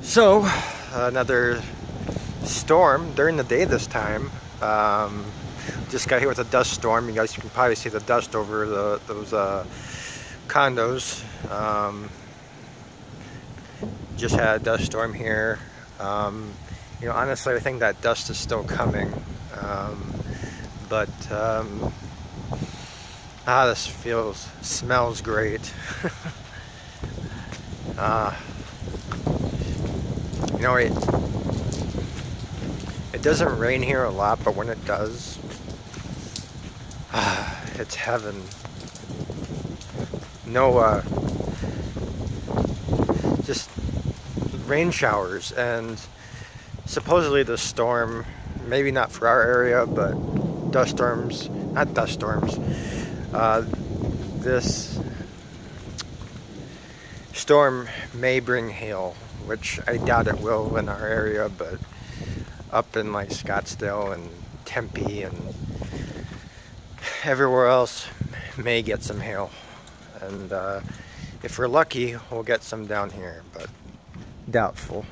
So, another storm during the day this time. Just got hit with a dust storm. You guys can probably see the dust over those condos. Just had a dust storm here. Honestly, I think that dust is still coming. This smells great. It doesn't rain here a lot, but when it does, it's heaven. Just rain showers, and supposedly the storm, maybe not for our area, but this storm may bring hail, which I doubt it will in our area, but up in like Scottsdale and Tempe and everywhere else may get some hail. And if we're lucky, we'll get some down here, but doubtful.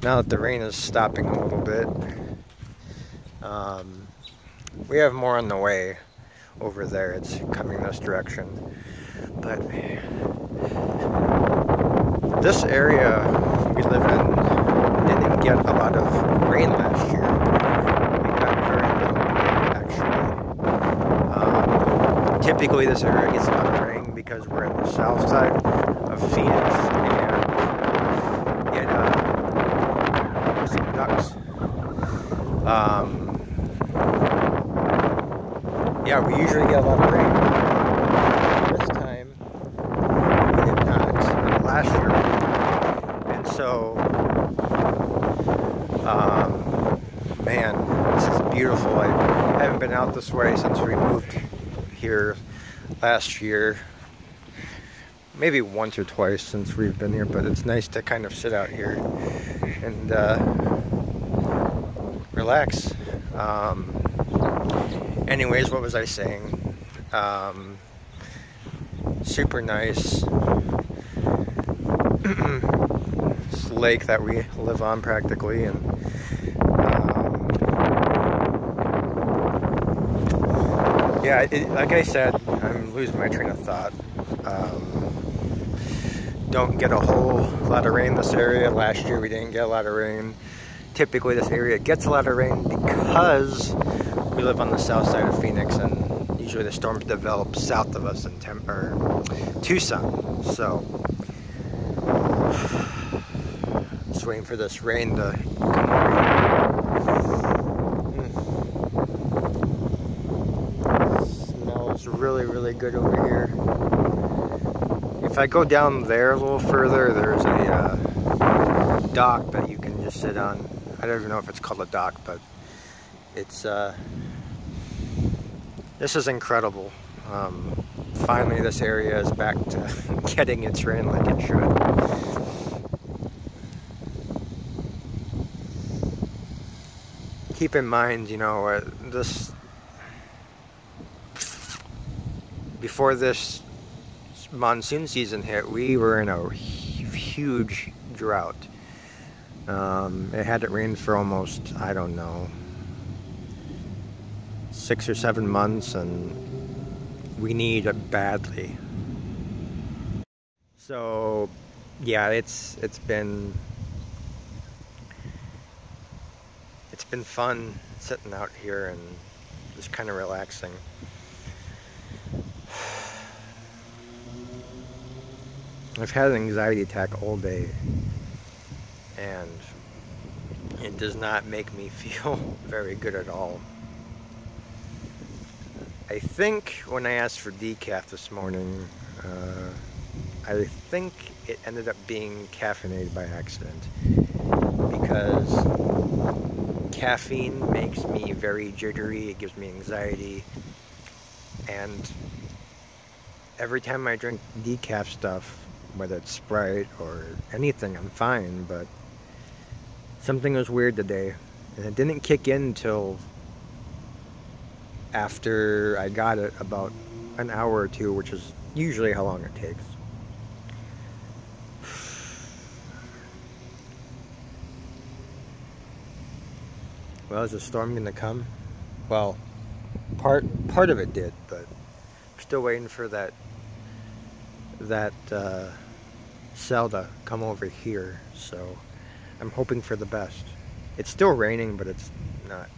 Now that the rain is stopping a little bit, we have more on the way over there. It's coming this direction. But this area we live in didn't get a lot of rain last year. We got very little, actually. Typically this area gets a lot of rain because we're in the south side of Phoenix, and some ducks. Yeah, we usually get a lot of rain. This time we did not. Last year, and so man, this is beautiful. I haven't been out this way since we moved here last year. Maybe once or twice since we've been here, but it's nice to kind of sit out here and relax. Anyways, what was I saying? Super nice. This lake that we live on practically, and yeah, like I said, I'm losing my train of thought. Don't get a whole lot of rain this area. Last year we didn't get a lot of rain. Typically this area gets a lot of rain because we live on the south side of Phoenix, and usually the storms develop south of us in Tucson. So just waiting for this rain to come over. Smells really, really good over here. If I go down there a little further, there's a dock that you can just sit on. I don't even know if it's called a dock, but it's this is incredible. Finally this area is back to getting its rain like it should. Keep in mind, before this monsoon season hit, we were in a huge drought. It hadn't rained for almost, I don't know, 6 or 7 months, and we need it badly. So yeah, it's been fun sitting out here and just kind of relaxing. I've had an anxiety attack all day, and it does not make me feel very good at all. I think when I asked for decaf this morning, I think it ended up being caffeinated by accident, because caffeine makes me very jittery, it gives me anxiety, and every time I drink decaf stuff, whether it's Sprite or anything, I'm fine, but something was weird today, and it didn't kick in until after I got it, about an hour or two, which is usually how long it takes. Well, is the storm gonna come? Well, part of it did, but I'm still waiting for that cell to come over here. So I'm hoping for the best. It's still raining, but it's not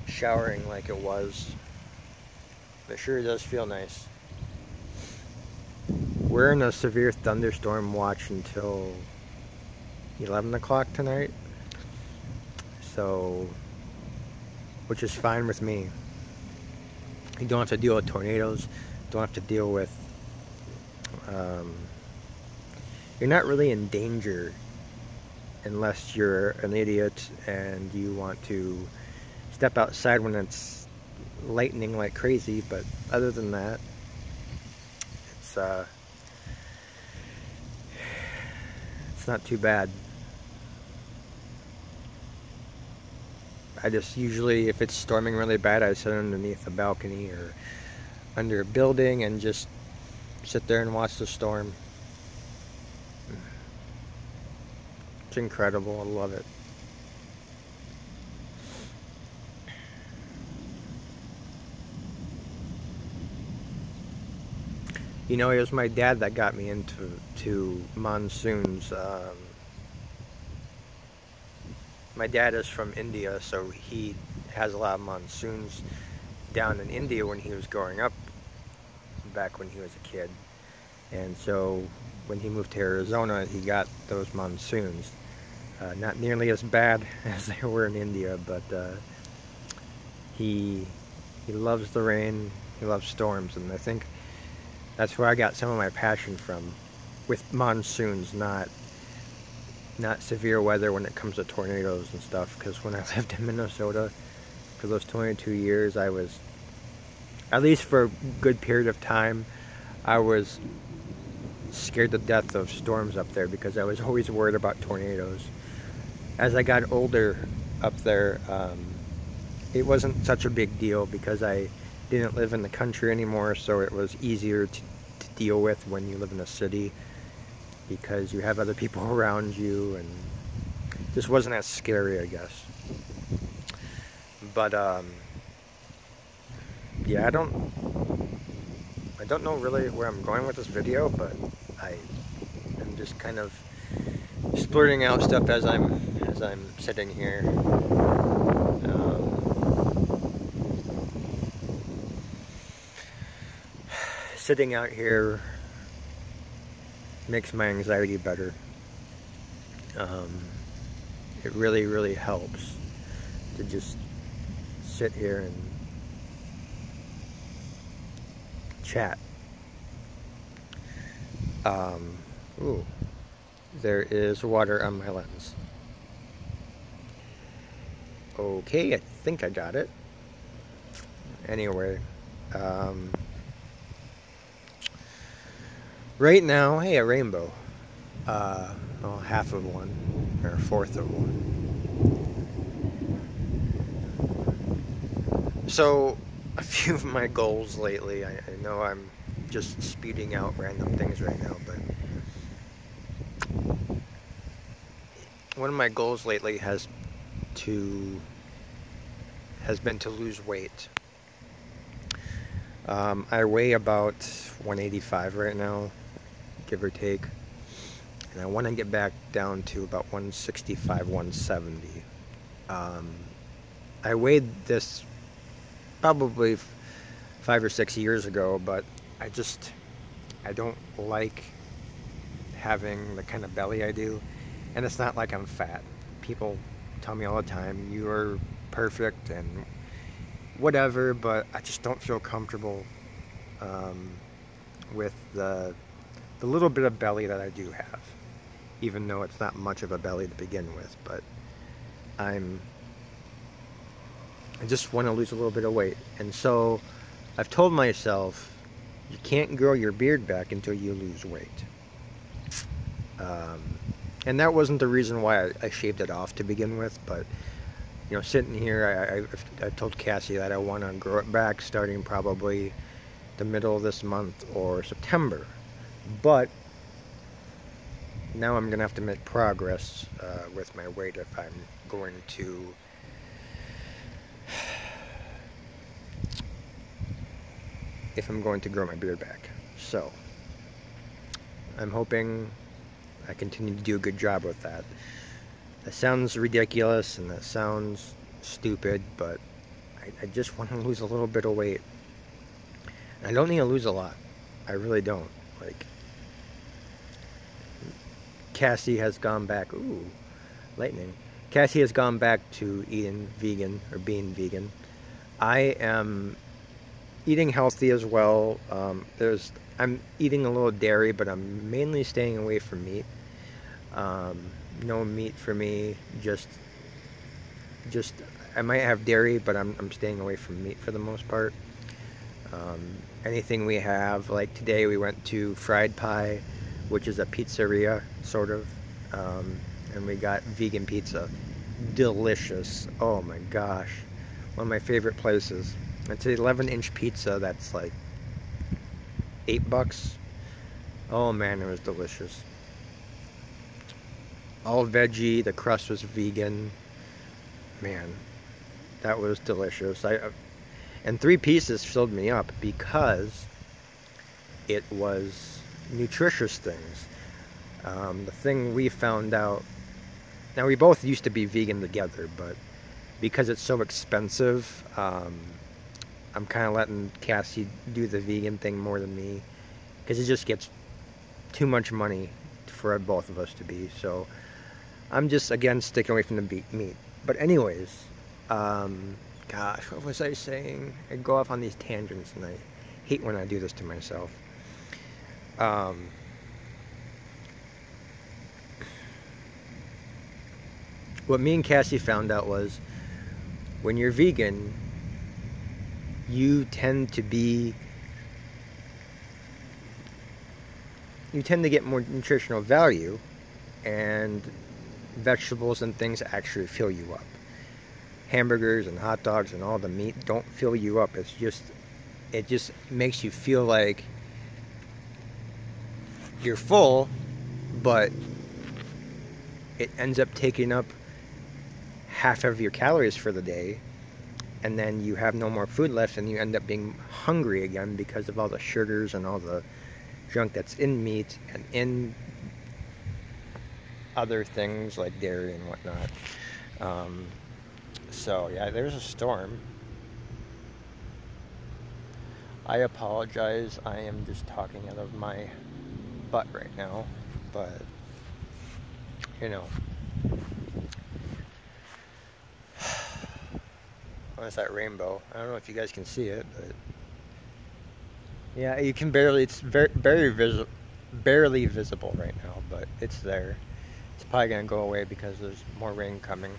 showering like it was. But sure does feel nice. We're in a severe thunderstorm watch until 11 o'clock tonight. So, which is fine with me. You don't have to deal with tornadoes. Don't have to deal with, you're not really in danger unless you're an idiot and you want to step outside when it's lightning like crazy. But other than that, it's not too bad. I just usually, if it's storming really bad, I sit underneath a balcony or under a building and just sit there and watch the storm. It's incredible. I love it. You know, it was my dad that got me into monsoons. My dad is from India, so he has a lot of monsoons down in India when he was growing up, back when he was a kid. And so when he moved to Arizona, he got those monsoons. Not nearly as bad as they were in India, but he loves the rain, he loves storms, and I think that's where I got some of my passion from, with monsoons, not severe weather when it comes to tornadoes and stuff. Because when I lived in Minnesota for those 22 years, I was, at least for a good period of time, I was scared to death of storms up there because I was always worried about tornadoes. As I got older up there, it wasn't such a big deal because I didn't live in the country anymore, so it was easier to deal with when you live in a city, because you have other people around you, and this wasn't as scary, I guess. But yeah, I don't know really where I'm going with this video, but I'm just kind of splurting out stuff as I'm sitting here. Sitting out here makes my anxiety better. It really, really helps to just sit here and chat. Ooh, there is water on my lens. Okay, I think I got it. Anyway, right now, hey, a rainbow. Well, half of one, or a fourth of one. So, a few of my goals lately, I know I'm just speeding out random things right now, but one of my goals lately has been to lose weight. I weigh about 185 right now, give or take, and I want to get back down to about 165, 170. I weighed this probably 5 or 6 years ago, but I don't like having the kind of belly I do. And it's not like I'm fat. People tell me all the time, you're perfect and whatever, but I just don't feel comfortable with the little bit of belly that I do have, even though it's not much of a belly to begin with. But I just want to lose a little bit of weight, and so I've told myself you can't grow your beard back until you lose weight. And that wasn't the reason why I shaved it off to begin with, but you know, sitting here, I told Cassie that I want to grow it back starting probably the middle of this month or September. But now I'm gonna have to make progress with my weight if I'm going to if I'm going to grow my beard back. So I'm hoping I continue to do a good job with that. That sounds ridiculous and that sounds stupid, but I just want to lose a little bit of weight. I don't need to lose a lot. I really don't. Like, Cassie has gone back. Ooh, lightning. Cassie has gone back to eating vegan, or being vegan. I am eating healthy as well. I'm eating a little dairy, but I'm mainly staying away from meat. No meat for me. Just I might have dairy, but I'm staying away from meat for the most part. Anything we have, like today we went to Fried Pie, which is a pizzeria, sort of, and we got vegan pizza. Delicious. Oh my gosh. One of my favorite places. It's an 11-inch pizza that's like $8. Oh man, it was delicious. All veggie, the crust was vegan. Man, that was delicious. And 3 pieces filled me up because it was nutritious things. The thing we found out, now we both used to be vegan together, but because it's so expensive, I'm kind of letting Cassie do the vegan thing more than me, because it just gets too much money for both of us to be. So I'm just, again, sticking away from the meat. But anyways, gosh, what was I saying? I go off on these tangents, and I hate when I do this to myself. What me and Cassie found out was, when you're vegan, you tend to get more nutritional value, and vegetables and things actually fill you up. Hamburgers and hot dogs and all the meat don't fill you up. It just makes you feel like you're full, but it ends up taking up half of your calories for the day, and then you have no more food left, and you end up being hungry again because of all the sugars and all the junk that's in meat and in other things like dairy and whatnot. So yeah, there's a storm. I apologize, I am just talking out of my butt right now, but you know, what's that rainbow? I don't know if you guys can see it, but yeah, you can barely, it's barely visible right now, but it's there. It's probably gonna go away because there's more rain coming.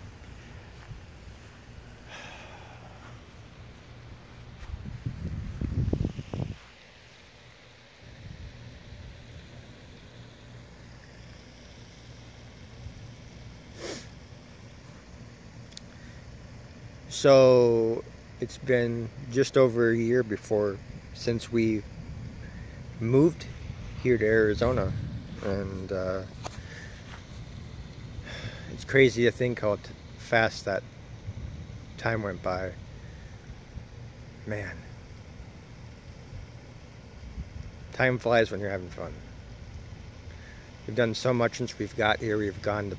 So it's been just over a year since we moved here to Arizona, and it's crazy to think how fast that time went by. Man, time flies when you're having fun. We've done so much since we've got here. We've done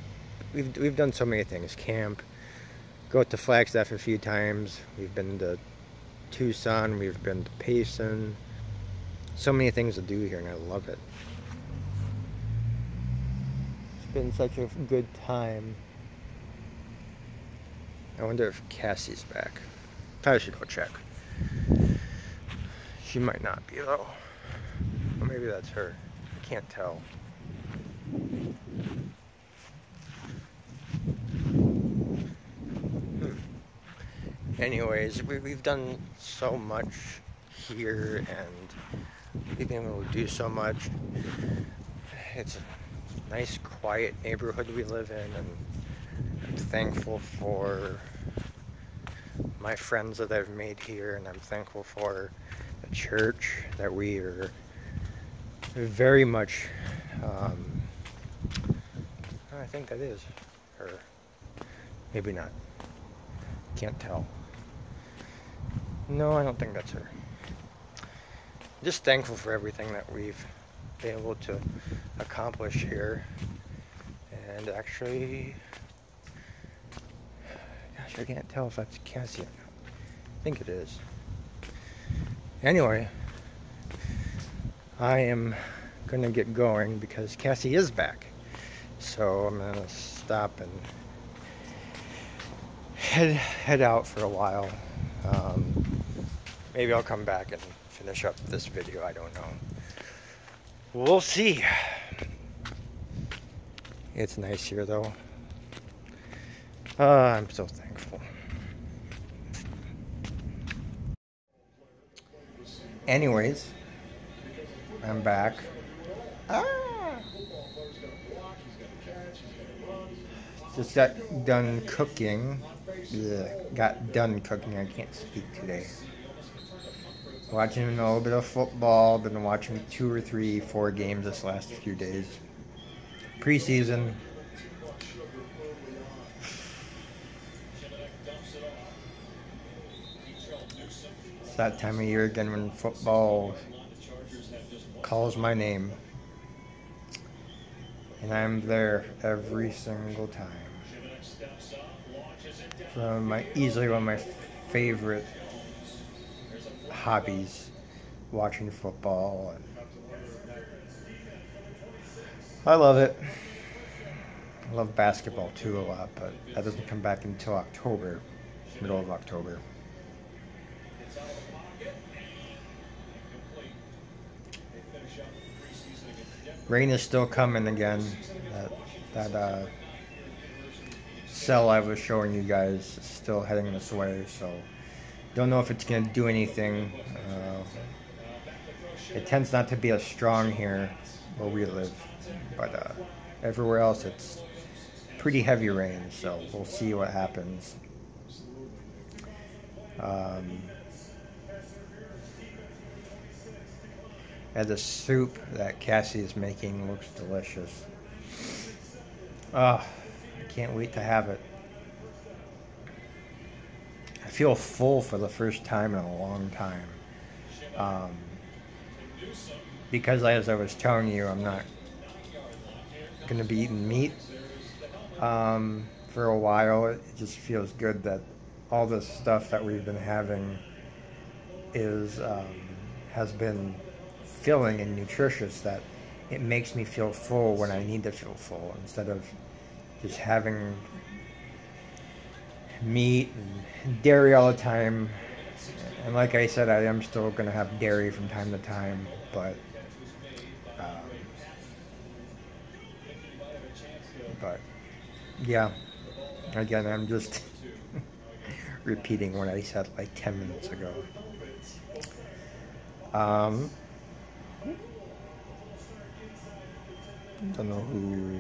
so many things. Camp, go to Flagstaff a few times. We've been to Tucson. We've been to Payson. So many things to do here, and I love it. It's been such a good time. I wonder if Cassie's back. Probably should go check. She might not be though. Or maybe that's her. I can't tell. Anyways, we've done so much here, and we've been able to do so much. It's a nice, quiet neighborhood we live in, and I'm thankful for my friends that I've made here, and I'm thankful for the church that we are very much, I think that is her. Maybe not. Can't tell. No, I don't think that's her. just thankful for everything that we've been able to accomplish here. And actually, gosh, I can't tell if that's Cassie or not. I think it is. Anyway, I am gonna get going because Cassie is back. So I'm gonna stop and head out for a while. Maybe I'll come back and finish up this video, I don't know. We'll see. It's nice here though. I'm so thankful. Anyways, I'm back. Just got done cooking. Got done cooking. I can't speak today. Watching a little bit of football. Been watching 2 or 3, 4 games this last few days. Preseason. It's that time of year again when football calls my name. And I'm there every single time. Easily one of my favorite hobbies, watching football. And I love it. I love basketball too a lot, but that doesn't come back until October, middle of October. Rain is still coming again. That cell I was showing you guys is still heading this way, so don't know if it's going to do anything. It tends not to be as strong here where we live, but everywhere else it's pretty heavy rain, so we'll see what happens. And the soup that Cassie is making looks delicious. I can't wait to have it. I feel full for the first time in a long time. Because as I was telling you, I'm not going to be eating meat for a while. It just feels good that all this stuff that we've been having has been filling and nutritious, that it makes me feel full when I need to feel full, instead of just having meat and dairy all the time. And like I said, I am still going to have dairy from time to time, but yeah, again, I'm just repeating what I said like 10 minutes ago. Don't know who.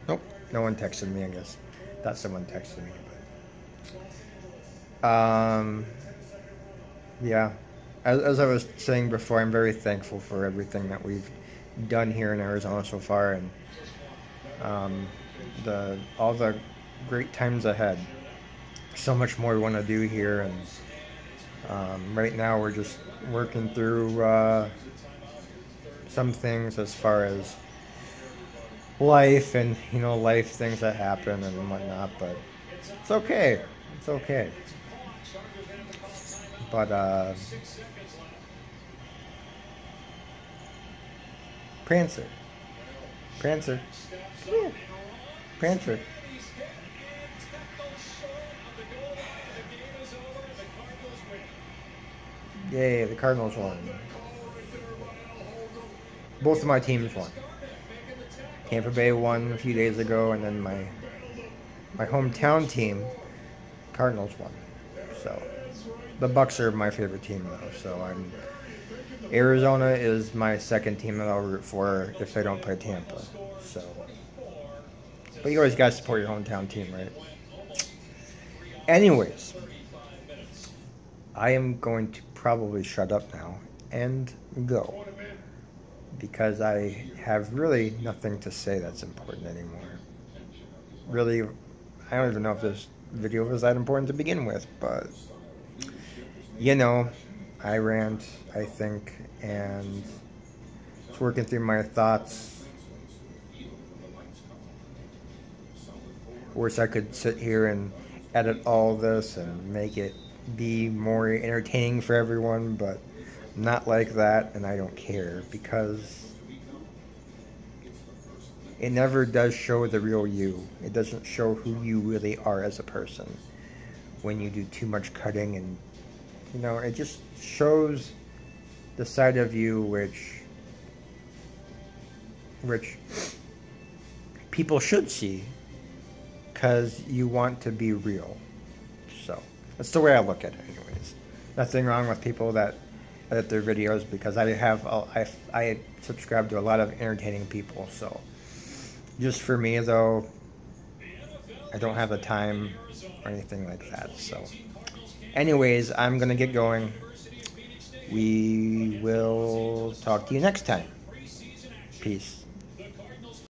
Nope, no one texted me, I guess. Thought someone texted me, but yeah, as I was saying before, I'm very thankful for everything that we've done here in Arizona so far, and all the great times ahead. So much more we want to do here, and right now we're just working through some things as far as life and life things that happen and whatnot, but it's okay. It's okay. But Prancer. Prancer. Prancer. Yay, the Cardinals won. Both of my teams won. Tampa Bay won a few days ago, and then my hometown team, Cardinals, won. So the Bucks are my favorite team though. So Arizona is my second team that I'll root for if they don't play Tampa. So, but you always gotta support your hometown team, right? Anyways, I am going to probably shut up now and go, because I have really nothing to say that's important anymore. Really, I don't even know if this video was that important to begin with, but I rant, I think, and it's working through my thoughts. Of course, I could sit here and edit all this and make it be more entertaining for everyone, but I'm not like that, and I don't care, because it never does show the real you. It doesn't show who you really are as a person when you do too much cutting, and it just shows the side of you which people should see, because you want to be real. So that's the way I look at it anyways. Nothing wrong with people that edit their videos, because I subscribe to a lot of entertaining people. So just for me though, I don't have the time or anything like that. So anyways, I'm gonna get going. We will talk to you next time. Peace.